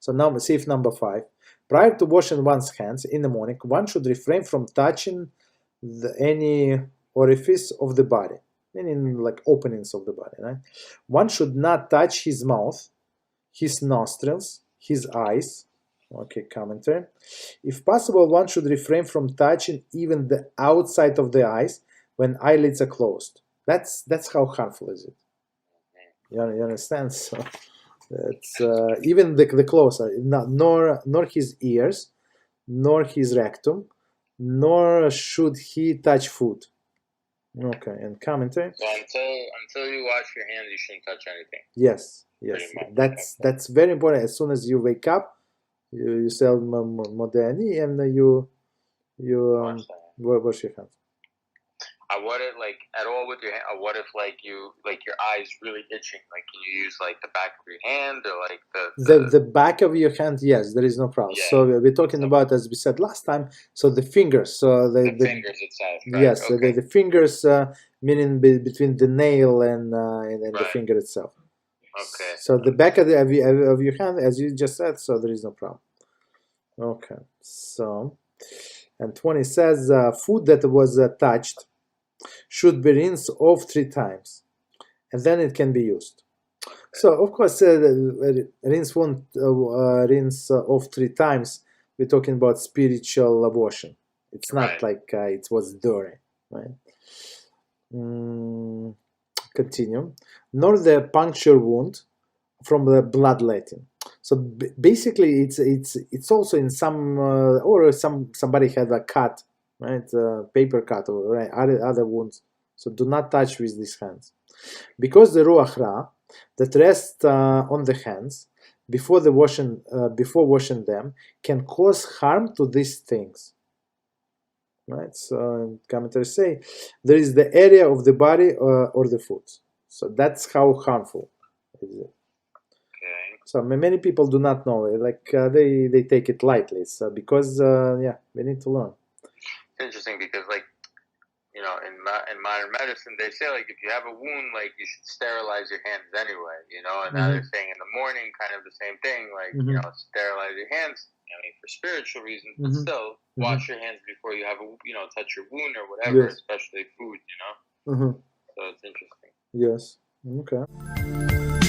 So now safe number 5. Prior to washing one's hands in the morning, one should refrain from touching any orifice of the body, meaning like openings of the body. Right? One should not touch his mouth, his nostrils, his eyes. Okay, commentary. If possible, one should refrain from touching even the outside of the eyes when eyelids are closed. That's how harmful is it. You understand? So it's even the close, nor his ears, nor his rectum, nor should he touch food. Okay, and commentary. So until you wash your hands, you shouldn't touch anything. Yes. That's very important. As soon as you wake up, you say Modeni and you wash your hands. What if, like, at all with your hand? What if, like, your eyes really itching? Like, can you use like the back of your hand or like the back of your hand? Yes, there is no problem. Yeah. So we're talking about, as we said last time. So the fingers. So the fingers itself. Right? Yes. Okay. The fingers, meaning between the nail and right. The finger itself. Okay. So the back of your hand, as you just said. So there is no problem. Okay. So, and 20 says food that was touched should be rinsed off 3 times, and then it can be used. So, of course, rinse off 3 times. We're talking about spiritual washing. It's not like it was dirty, right? Continue. Nor the puncture wound from the bloodletting. So basically, it's also in some or somebody had a cut. Right, paper cut or other wounds. So do not touch with these hands, because the ruach ra that rests on the hands before washing them can cause harm to these things. Right. So commentators say there is the area of the body or the foot. So that's how harmful is it. So many people do not know. Like they take it lightly. So because we need to learn. Interesting, because like, you know, in modern medicine they say like if you have a wound, like you should sterilize your hands anyway, you know, and now they're saying in the morning kind of the same thing, like you know, sterilize your hands, I mean, for spiritual reasons, but still wash your hands before you have touch your wound or whatever, especially food, you know. So it's interesting. Yes. Okay.